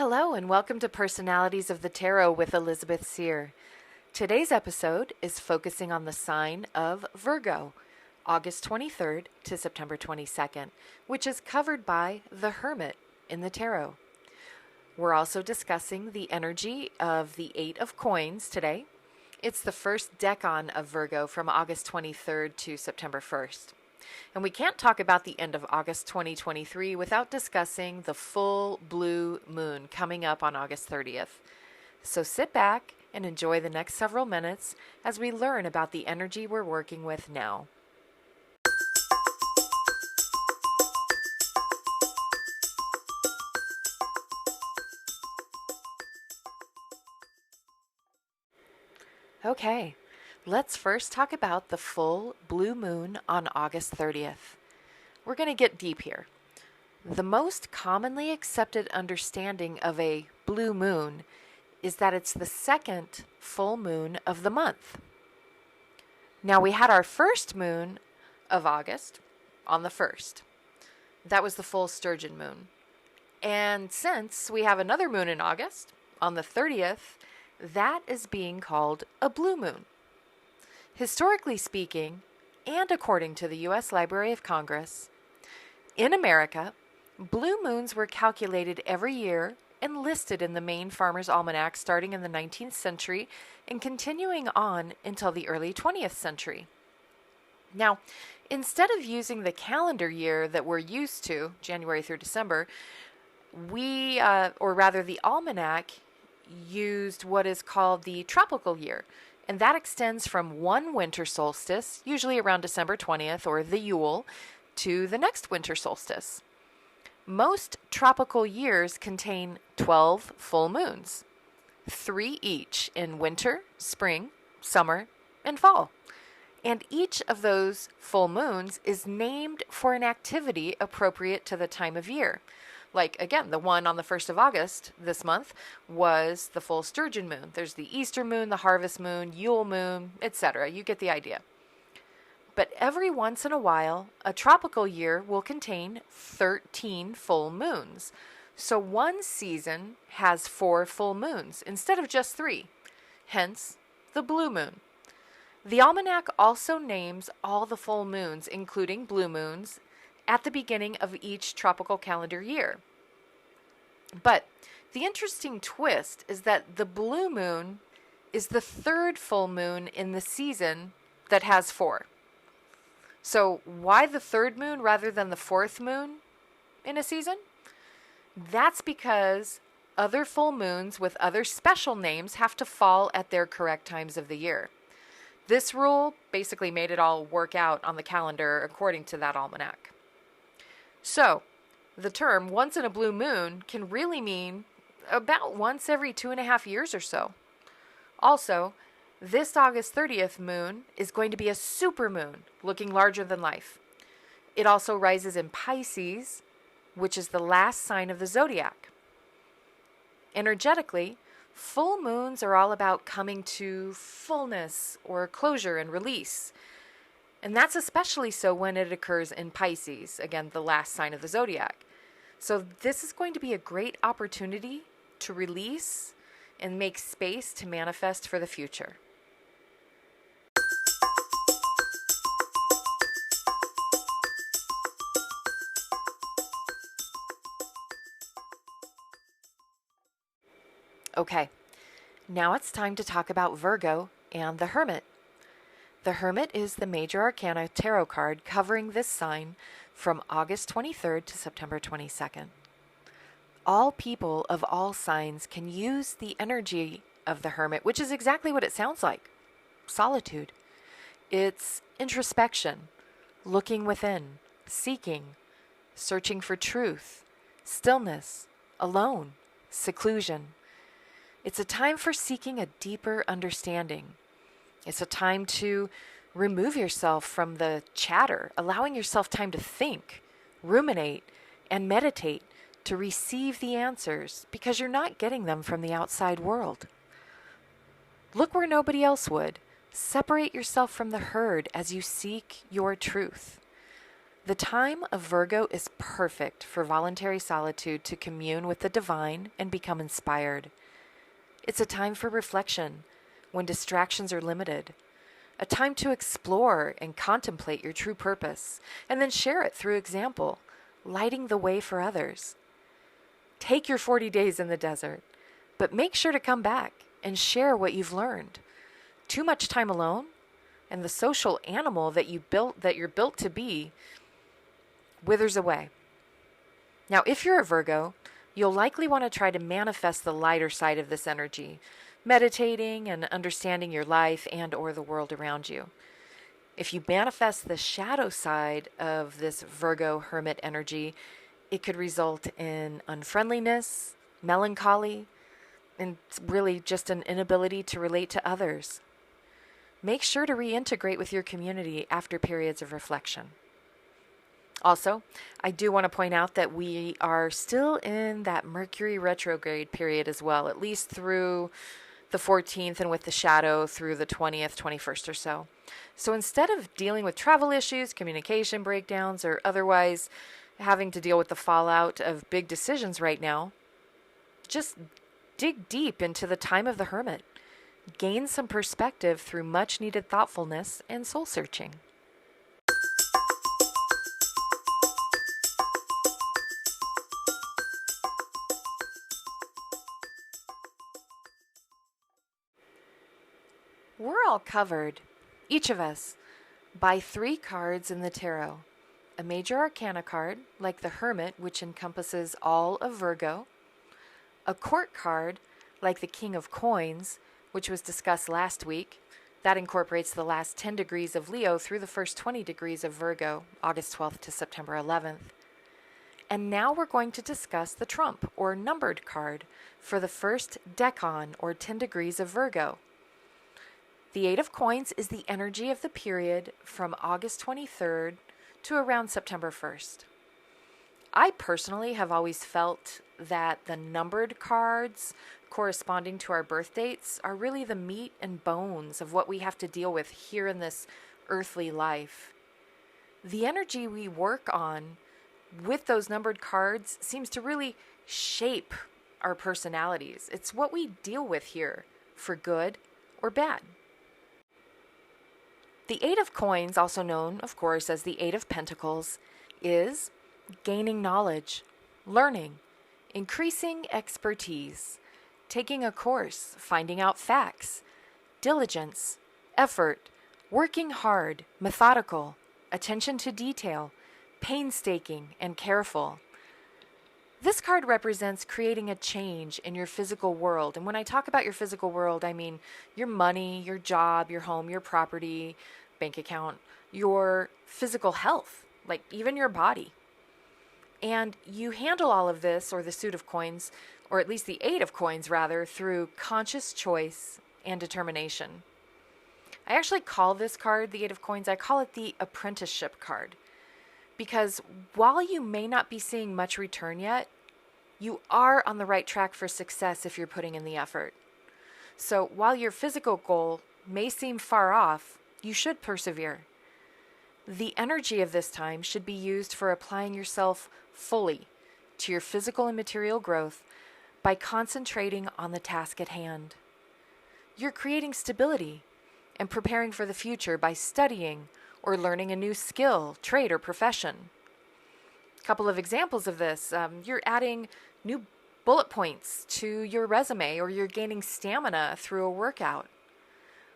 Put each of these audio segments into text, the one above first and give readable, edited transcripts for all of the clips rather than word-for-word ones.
Hello and welcome to Personalities of the Tarot with Elizabeth Seer. Today's episode is focusing on the sign of Virgo, August 23rd to September 22nd, which is covered by the Hermit in the Tarot. We're also discussing the energy of the Eight of Coins today. It's the first decan of Virgo from August 23rd to September 1st. And we can't talk about the end of August 2023 without discussing the full blue moon coming up on August 30th. So sit back and enjoy the next several minutes as we learn about the energy we're working with now. Okay. Let's first talk about the full blue moon on August 30th. We're going to get deep here. The most commonly accepted understanding of a blue moon is that it's the second full moon of the month. Now, we had our first moon of August on the 1st. That was the full sturgeon moon. And since we have another moon in August on the 30th, that is being called a blue moon. Historically speaking, and according to the U.S. Library of Congress, in America, blue moons were calculated every year and listed in the Maine Farmer's Almanac starting in the 19th century and continuing on until the early 20th century. Now, instead of using the calendar year that we're used to, January through December, the almanac used what is called the tropical year. And that extends from one winter solstice, usually around December 20th, or the Yule, to the next winter solstice. Most tropical years contain 12 full moons, 3 each in winter, spring, summer, and fall. And each of those full moons is named for an activity appropriate to the time of year. Like, again, the one on the 1st of August this month was the full sturgeon moon. There's the Easter moon, the harvest moon, Yule moon, etc. You get the idea. But every once in a while, a tropical year will contain 13 full moons. So one season has 4 full moons instead of just 3. Hence, the blue moon. The almanac also names all the full moons, including blue moons, at the beginning of each tropical calendar year. But the interesting twist is that the blue moon is the 3rd full moon in the season that has 4. So why the 3rd moon rather than the 4th moon in a season? That's because other full moons with other special names have to fall at their correct times of the year. This rule basically made it all work out on the calendar according to that almanac. So, the term once in a blue moon can really mean about once every 2.5 years or so. Also, this August 30th moon is going to be a super moon, looking larger than life. It also rises in Pisces, which is the last sign of the zodiac. Energetically, full moons are all about coming to fullness or closure and release. And that's especially so when it occurs in Pisces, again, the last sign of the zodiac. So this is going to be a great opportunity to release and make space to manifest for the future. Okay, now it's time to talk about Virgo and the Hermit. The Hermit is the major arcana tarot card covering this sign from August 23rd to September 22nd. All people of all signs can use the energy of the Hermit, which is exactly what it sounds like. Solitude. It's introspection, looking within, seeking, searching for truth, stillness, alone, seclusion. It's a time for seeking a deeper understanding. It's a time to remove yourself from the chatter, allowing yourself time to think, ruminate, and meditate to receive the answers because you're not getting them from the outside world. Look where nobody else would. Separate yourself from the herd as you seek your truth. The time of Virgo is perfect for voluntary solitude to commune with the divine and become inspired. It's a time for reflection when distractions are limited, a time to explore and contemplate your true purpose, and then share it through example, lighting the way for others. Take your 40 days in the desert, but make sure to come back and share what you've learned. Too much time alone, and the social animal that you're built to be withers away. Now, if you're a Virgo, you'll likely want to try to manifest the lighter side of this energy, meditating and understanding your life and or the world around you. If you manifest the shadow side of this Virgo hermit energy, it could result in unfriendliness, melancholy, and really just an inability to relate to others. Make sure to reintegrate with your community after periods of reflection. Also, I do want to point out that we are still in that Mercury retrograde period as well, at least through the 14th and with the shadow through the 20th, 21st or so. So instead of dealing with travel issues, communication breakdowns, or otherwise having to deal with the fallout of big decisions right now, just dig deep into the time of the hermit. Gain some perspective through much needed thoughtfulness and soul searching. We're all covered, each of us, by 3 cards in the tarot. A major arcana card, like the Hermit, which encompasses all of Virgo. A court card, like the King of Coins, which was discussed last week. That incorporates the last 10 degrees of Leo through the first 20 degrees of Virgo, August 12th to September 11th. And now we're going to discuss the Trump, or numbered card, for the first decan, or 10 degrees of Virgo. The 8 of Coins is the energy of the period from August 23rd to around September 1st. I personally have always felt that the numbered cards corresponding to our birth dates are really the meat and bones of what we have to deal with here in this earthly life. The energy we work on with those numbered cards seems to really shape our personalities. It's what we deal with here, for good or bad. The 8 of Coins, also known, of course, as the 8 of Pentacles, is gaining knowledge, learning, increasing expertise, taking a course, finding out facts, diligence, effort, working hard, methodical, attention to detail, painstaking, and careful. This card represents creating a change in your physical world. And when I talk about your physical world, I mean your money, your job, your home, your property, bank account, your physical health, like even your body. And you handle all of this, or the suit of coins, or at least the 8 of coins rather, through conscious choice and determination. I actually call this card, the 8 of coins, I call it the apprenticeship card. Because while you may not be seeing much return yet, you are on the right track for success if you're putting in the effort. So while your physical goal may seem far off, you should persevere. The energy of this time should be used for applying yourself fully to your physical and material growth by concentrating on the task at hand. You're creating stability and preparing for the future by studying or learning a new skill, trade, or profession. A couple of examples of this, you're adding new bullet points to your resume, or you're gaining stamina through a workout.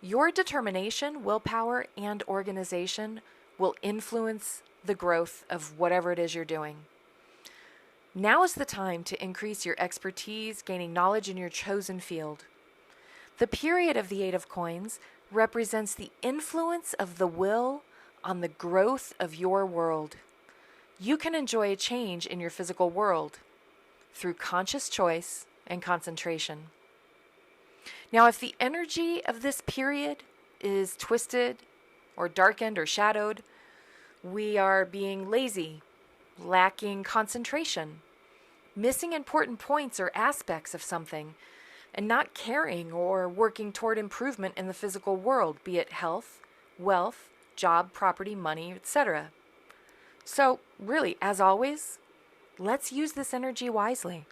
Your determination, willpower, and organization will influence the growth of whatever it is you're doing. Now is the time to increase your expertise, gaining knowledge in your chosen field. The period of the 8 of Coins represents the influence of the will on the growth of your world. You can enjoy a change in your physical world through conscious choice and concentration. Now, if the energy of this period is twisted or darkened or shadowed, we are being lazy, lacking concentration, missing important points or aspects of something, and not caring or working toward improvement in the physical world, be it health, wealth, job, property, money, etc. So really, as always, let's use this energy wisely.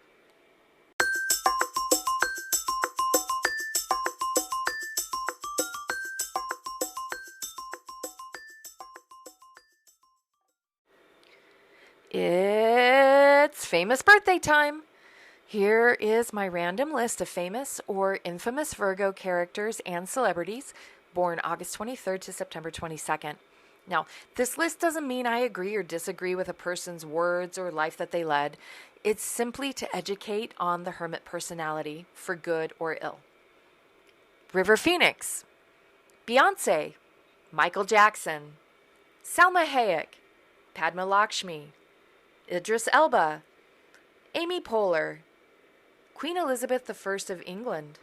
It's famous birthday time. Here is my random list of famous or infamous Virgo characters and celebrities born August 23rd to September 22nd. Now, this list doesn't mean I agree or disagree with a person's words or life that they led. It's simply to educate on the Hermit personality, for good or ill. River Phoenix, Beyonce, Michael Jackson, Salma Hayek, Padma Lakshmi, Idris Elba, Amy Poehler, Queen Elizabeth I of England,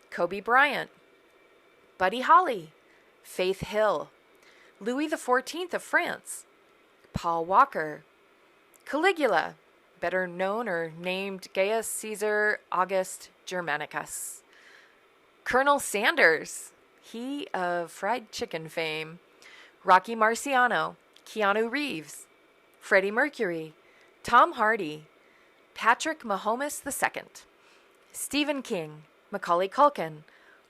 Kobe Bryant, Buddy Holly, Faith Hill, Louis XIV of France, Paul Walker, Caligula, better known or named Gaius Caesar August Germanicus, Colonel Sanders, he of fried chicken fame, Rocky Marciano, Keanu Reeves, Freddie Mercury, Tom Hardy, Patrick Mahomes II, Stephen King, Macaulay Culkin,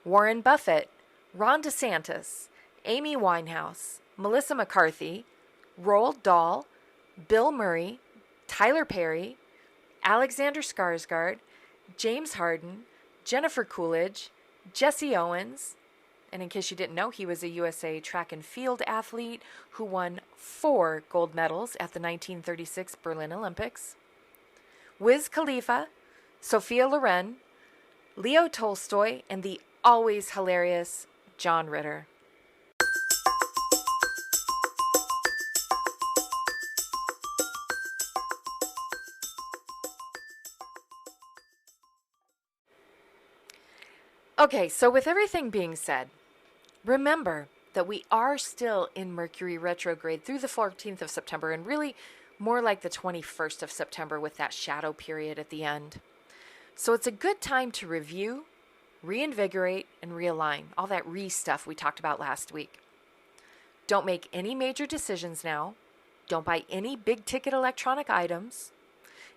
Warren Buffett, Ron DeSantis, Amy Winehouse, Melissa McCarthy, Roald Dahl, Bill Murray, Tyler Perry, Alexander Skarsgård, James Harden, Jennifer Coolidge, Jesse Owens, and in case you didn't know, he was a USA track and field athlete who won 4 gold medals at the 1936 Berlin Olympics, Wiz Khalifa, Sophia Loren, Leo Tolstoy, and the always hilarious John Ritter. Okay, so with everything being said, remember that we are still in Mercury retrograde through the 14th of September, and really more like the 21st of September with that shadow period at the end. So it's a good time to review, reinvigorate, and realign, all that stuff we talked about last week. Don't make any major decisions now. Don't buy any big-ticket electronic items.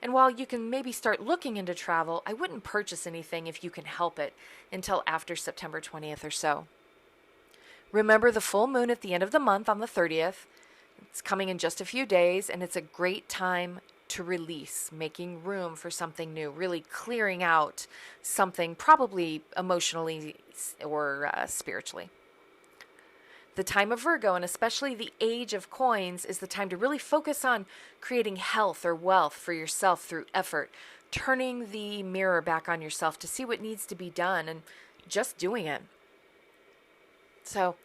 And while you can maybe start looking into travel, I wouldn't purchase anything if you can help it until after September 20th or so. Remember the full moon at the end of the month on the 30th. It's coming in just a few days, and it's a great time to release, making room for something new, really clearing out something probably emotionally or spiritually. The time of Virgo, and especially the age of coins, is the time to really focus on creating health or wealth for yourself through effort, turning the mirror back on yourself to see what needs to be done and just doing it. So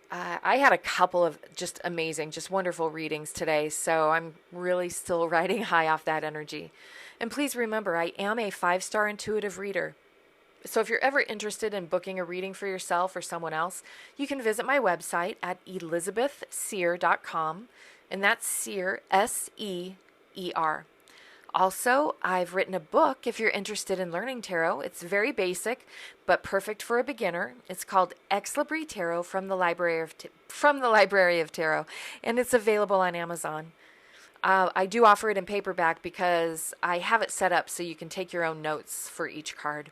I had a couple of just amazing, just wonderful readings today, so I'm really still riding high off that energy. And please remember, I am a 5-star intuitive reader. So if you're ever interested in booking a reading for yourself or someone else, you can visit my website at elizabethseer.com, and that's Seer, S-E-E-R. Also, I've written a book if you're interested in learning tarot. It's very basic, but perfect for a beginner. It's called Ex Libri Tarot from the Library of Tarot, and it's available on Amazon. I do offer it in paperback because I have it set up so you can take your own notes for each card.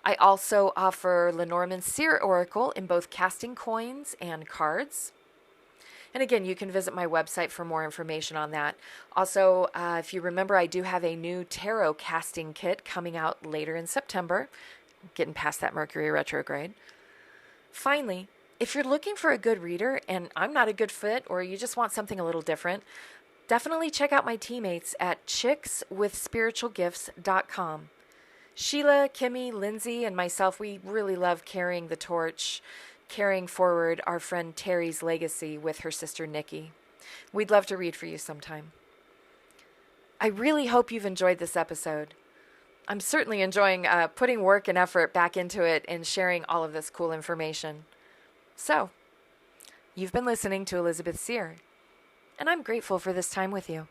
I also offer Lenormand Seer Oracle in both casting coins and cards. And again, you can visit my website for more information on that. Also, if you remember, I do have a new tarot casting kit coming out later in September, getting past that Mercury retrograde. Finally, if you're looking for a good reader and I'm not a good fit, or you just want something a little different, definitely check out my teammates at chickswithspiritualgifts.com. Sheila, Kimmy, Lindsay, and myself, we really love carrying the torch, carrying forward our friend Terry's legacy with her sister Nikki. We'd love to read for you sometime. I really hope you've enjoyed this episode. I'm certainly enjoying putting work and effort back into it and sharing all of this cool information. So, you've been listening to Elizabeth Seer, and I'm grateful for this time with you.